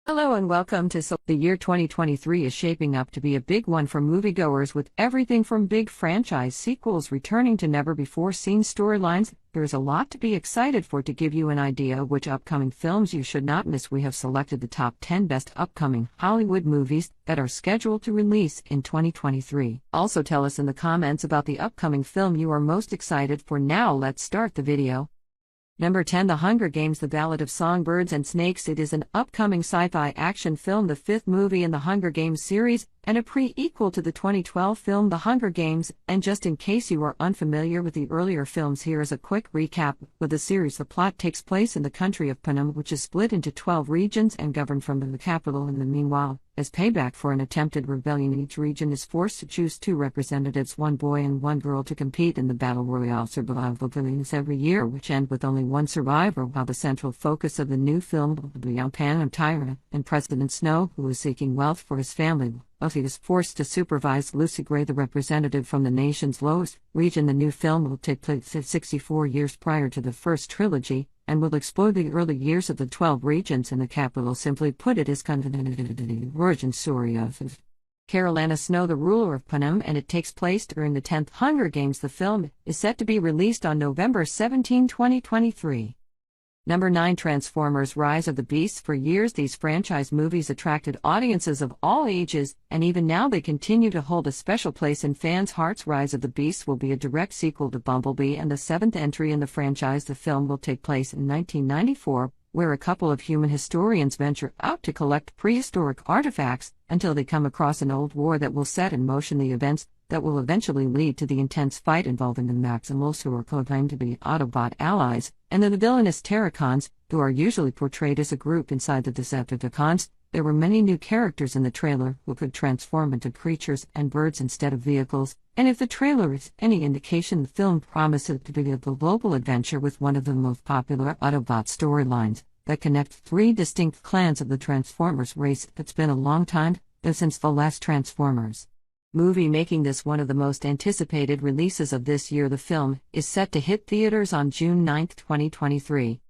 Hello and welcome to The year 2023 is shaping up to be a big one for moviegoers, with everything from big franchise sequels returning to never-before-seen storylines. There's a lot to be excited for. To give you an idea of which upcoming films you should not miss, we have selected the top 10 best upcoming Hollywood movies that are scheduled to release in 2023. Also tell us in the comments about the upcoming film you are most excited for. Now let's start the video. Number 10, The Hunger Games: The Ballad of Songbirds and Snakes. It is an upcoming sci-fi action film, the fifth movie in the Hunger Games series, and a pre-equel to the 2012 film The Hunger Games. And just in case you are unfamiliar with the earlier films, here is a quick recap. With the series, the plot takes place in the country of Panem, which is split into 12 regions and governed from the capital. In the meanwhile, as payback for an attempted rebellion, each region is forced to choose two representatives, one boy and one girl, to compete in the battle royale survival games every year, which end with only one survivor. While the central focus of the new film will be on Panem tyrant and President Snow, who is seeking wealth for his family. He is forced to supervise Lucy Gray, the representative from the nation's lowest region. The new film will take place 64 years prior to the first trilogy, and will explore the early years of the 12 regions in the capital. Simply put, it is kind of the origin story of Carolina Snow, the ruler of Panem, and it takes place during the 10th Hunger Games. The film is set to be released on November 17, 2023. Number 9, Transformers: Rise of the Beasts. For years, these franchise movies attracted audiences of all ages, and even now they continue to hold a special place in fans' hearts. Rise of the Beasts will be a direct sequel to Bumblebee and the seventh entry in the franchise. The film will take place in 1994, where a couple of human historians venture out to collect prehistoric artifacts until they come across an old war that will set in motion the events that will eventually lead to the intense fight involving the Maximals, who are proclaimed to be Autobot allies, and the villainous Terracons, who are usually portrayed as a group inside the Decepticons. There were many new characters in the trailer who could transform into creatures and birds instead of vehicles, and if the trailer is any indication, the film promises to be a global adventure with one of the most popular Autobot storylines that connects three distinct clans of the Transformers race. It's been a long time since the last Transformers movie, making this one of the most anticipated releases of this year. The film is set to hit theaters on June 9, 2023.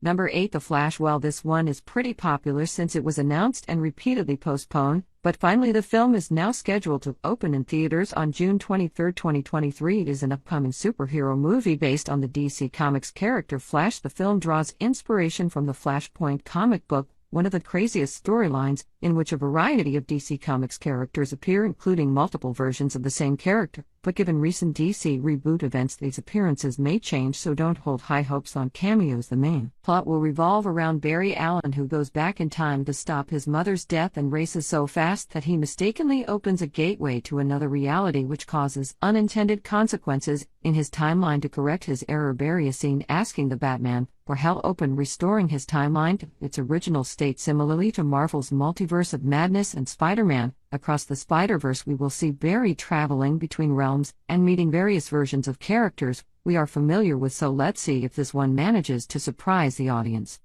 Number 8, The Flash. Well, this one is pretty popular since it was announced and repeatedly postponed, but finally the film is now scheduled to open in theaters on June 23, 2023. It is an upcoming superhero movie based on the DC Comics character Flash. The film draws inspiration from the Flashpoint comic book, one of the craziest storylines, in which a variety of DC Comics characters appear, including multiple versions of the same character. But given recent DC reboot events, these appearances may change, so don't hold high hopes on cameos. The main plot will revolve around Barry Allen, who goes back in time to stop his mother's death and races so fast that he mistakenly opens a gateway to another reality, which causes unintended consequences in his timeline. To correct his error, Barry is seen asking the Batman for help open restoring his timeline to its original state. Similarly to Marvel's Multiverse of Madness and Spider-Man Across the Spider-Verse, we will see Barry traveling between realms and meeting various versions of characters we are familiar with, so let's see if this one manages to surprise the audience.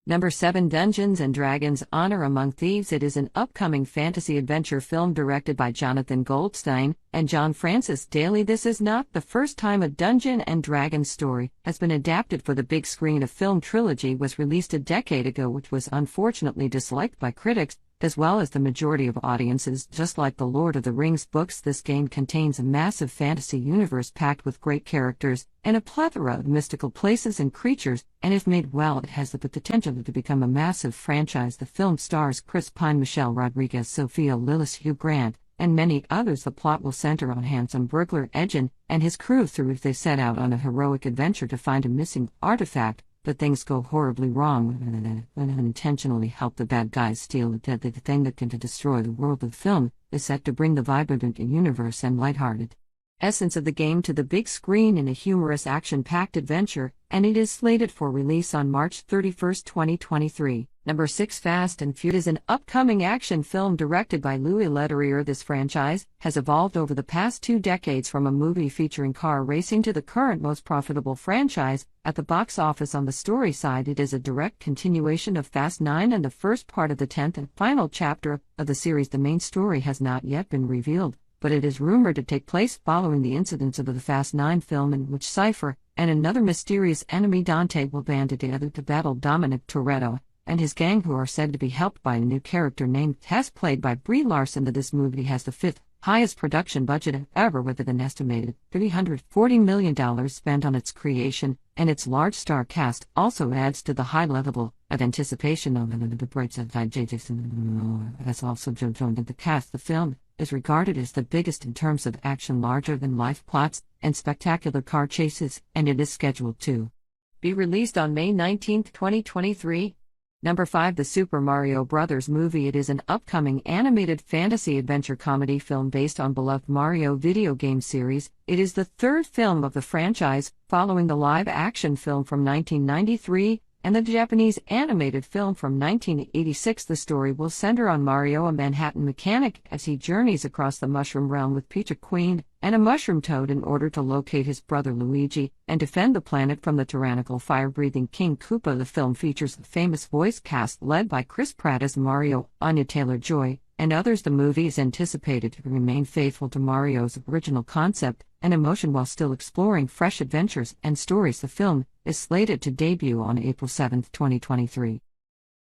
Number 7, Dungeons & Dragons: Honor Among Thieves. It is an upcoming fantasy adventure film directed by Jonathan Goldstein and John Francis Daly. This is not the first time a Dungeons & Dragons story has been adapted for the big screen. A film trilogy was released a decade ago, which was unfortunately disliked by critics, as well as the majority of audiences. Just like the Lord of the Rings books, this game contains a massive fantasy universe packed with great characters and a plethora of mystical places and creatures, and if made well, it has the potential to become a massive franchise. The film stars Chris Pine, Michelle Rodriguez, Sophia Lillis, Hugh Grant, and many others. The plot will center on handsome burglar Edgin and his crew through if they set out on a heroic adventure to find a missing artifact. But things go horribly wrong when unintentionally help the bad guys steal the deadly thing that can destroy the world. The film is set to bring the vibrant universe and lighthearted essence of the game to the big screen in a humorous action-packed adventure, and it is slated for release on March 31, 2023. Number 6, Fast and Furious is an upcoming action film directed by Louis Leterrier. This franchise has evolved over the past 2 decades from a movie featuring car racing to the current most profitable franchise at the box office. On the story side, it is a direct continuation of Fast 9 and the first part of the 10th and final chapter of the series. The main story has not yet been revealed, but it is rumored to take place following the incidents of the Fast 9 film, in which Cypher and another mysterious enemy, Dante, will band together to battle Dominic Toretto and his gang, who are said to be helped by a new character named Tess, played by Brie Larson. This movie has the fifth highest production budget ever, with an estimated $340 million spent on its creation, and its large star cast also adds to the high level of anticipation of the Brights of has also joined the cast. The film is regarded as the biggest in terms of action, larger-than-life plots, and spectacular car chases, and it is scheduled to be released on May 19, 2023. Number 5. The Super Mario Bros. Movie. It is an upcoming animated fantasy adventure comedy film based on beloved Mario video game series. It is the third film of the franchise, following the live-action film from 1993 and the Japanese animated film from 1986. The story will center on Mario, a Manhattan mechanic, as he journeys across the Mushroom Realm with Peach Queen and a Mushroom Toad in order to locate his brother Luigi and defend the planet from the tyrannical fire-breathing King Koopa. The film features a famous voice cast led by Chris Pratt as Mario, Anya Taylor-Joy, and others. The movie is anticipated to remain faithful to Mario's original concept and emotion while still exploring fresh adventures and stories. The film is slated to debut on April 7, 2023.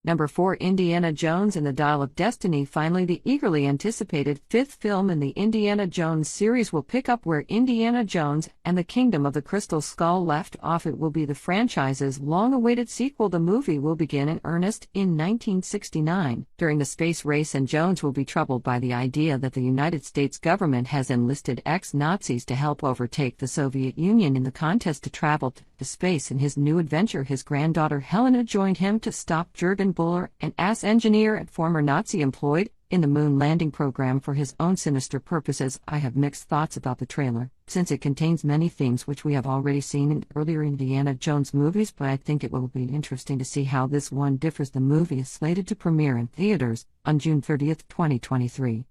Number 4. Indiana Jones and the Dial of Destiny. Finally, the eagerly anticipated fifth film in the Indiana Jones series will pick up where Indiana Jones and the Kingdom of the Crystal Skull left off. It will be the franchise's long-awaited sequel. The movie will begin in earnest in 1969, during the space race, and Jones will be troubled by the idea that the United States government has enlisted ex-Nazis to help overtake the Soviet Union in the contest to travel to space. In his new adventure, his granddaughter Helena joined him to stop Jurgen Buller, an ass engineer and former Nazi employed in the moon landing program, for his own sinister purposes. I have mixed thoughts about the trailer, since it contains many themes which we have already seen in earlier Indiana Jones movies, but I think it will be interesting to see how this one differs. The movie is slated to premiere in theaters on June 30, 2023.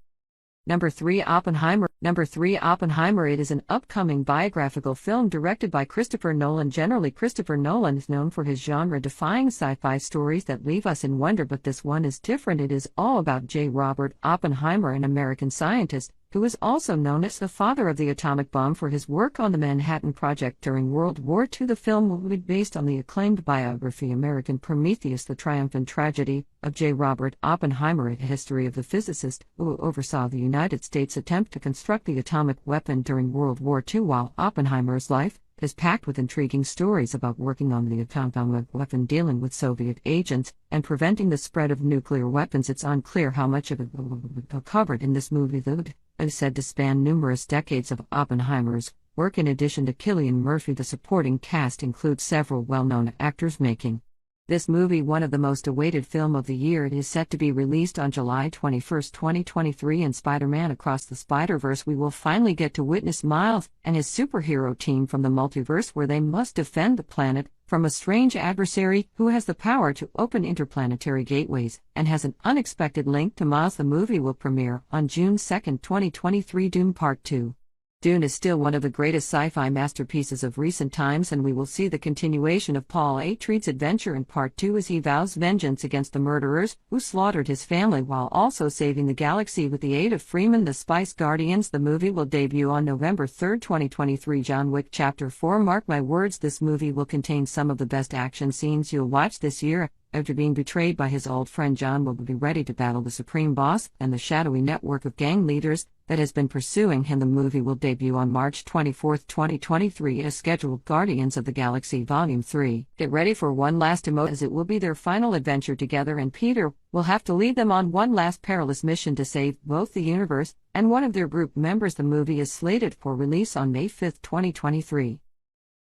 Number 3. Oppenheimer. Number 3. Oppenheimer. It is an upcoming biographical film directed by Christopher Nolan. Generally, Christopher Nolan is known for his genre-defying sci-fi stories that leave us in wonder, but this one is different. It is all about J. Robert Oppenheimer, an American scientist who is also known as the father of the atomic bomb, for his work on the Manhattan Project during World War II. The film will be based on the acclaimed biography American Prometheus, the triumph and tragedy of J. Robert Oppenheimer, a history of the physicist who oversaw the United States attempt to construct the atomic weapon during World War II. While Oppenheimer's life is packed with intriguing stories about working on the atomic weapon, dealing with Soviet agents, and preventing the spread of nuclear weapons, it's unclear how much of it will be covered in this movie, though it is said to span numerous decades of Oppenheimer's work. In addition to Cillian Murphy, the supporting cast includes several well-known actors, making this movie one of the most awaited film of the year. It is set to be released on July 21, 2023. In Spider-Man Across the Spider-Verse, we will finally get to witness Miles and his superhero team from the multiverse, where they must defend the planet from a strange adversary who has the power to open interplanetary gateways and has an unexpected link to Miles. The movie will premiere on June 2, 2023. Dune Part 2. Dune is still one of the greatest sci-fi masterpieces of recent times, and we will see the continuation of Paul Atreides' adventure in Part 2 as he vows vengeance against the murderers who slaughtered his family while also saving the galaxy with the aid of Freeman the Spice Guardians. The movie will debut on November 3, 2023. John Wick Chapter 4. Mark my words, this movie will contain some of the best action scenes you'll watch this year. After being betrayed by his old friend, John will be ready to battle the Supreme Boss and the shadowy network of gang leaders that has been pursuing him. The movie will debut on March 24, 2023 as scheduled. Guardians of the Galaxy Volume 3. Get ready for one last emotion, as it will be their final adventure together, and Peter will have to lead them on one last perilous mission to save both the universe and one of their group members. The movie is slated for release on May 5, 2023.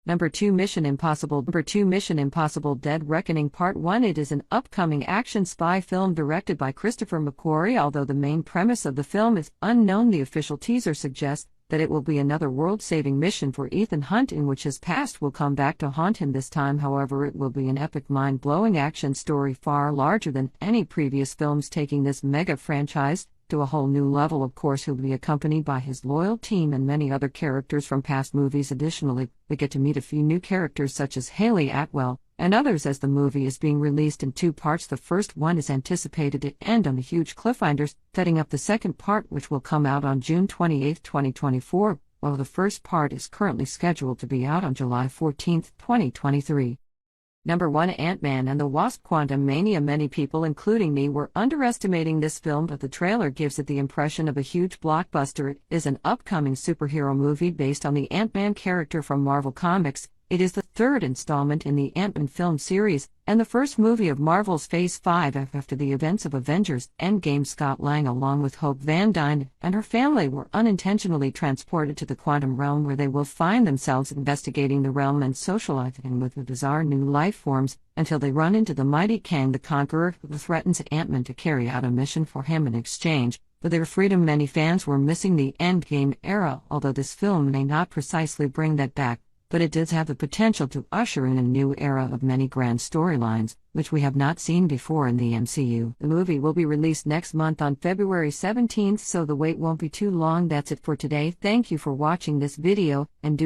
Number 2. Mission Impossible. Number 2. Mission Impossible Dead Reckoning Part 1. It is an upcoming action spy film directed by Christopher McQuarrie. Although the main premise of the film is unknown, the official teaser suggests that it will be another world-saving mission for Ethan Hunt, in which his past will come back to haunt him. This time, however, it will be an epic, mind-blowing action story far larger than any previous films, taking this mega franchise to a whole new level. Of course, he'll be accompanied by his loyal team and many other characters from past movies. Additionally, we get to meet a few new characters such as Haley Atwell and others, as the movie is being released in 2 parts. The first one is anticipated to end on a huge cliffhanger, setting up the second part, which will come out on June 28, 2024, while the first part is currently scheduled to be out on July 14, 2023. Number 1, Ant-Man and the Wasp: Quantumania. Many people, including me, were underestimating this film, but the trailer gives it the impression of a huge blockbuster. It is an upcoming superhero movie based on the Ant-Man character from Marvel Comics. It is the third installment in the Ant-Man film series, and the first movie of Marvel's Phase 5 after the events of Avengers Endgame. Scott Lang, along with Hope Van Dyne and her family, were unintentionally transported to the quantum realm, where they will find themselves investigating the realm and socializing with the bizarre new life forms, until they run into the mighty Kang the Conqueror, who threatens Ant-Man to carry out a mission for him in exchange for their freedom. Many fans were missing the Endgame era, although this film may not precisely bring that back, but it does have the potential to usher in a new era of many grand storylines, which we have not seen before in the MCU. The movie will be released next month on February 17th, so the wait won't be too long. That's it for today. Thank you for watching this video, and do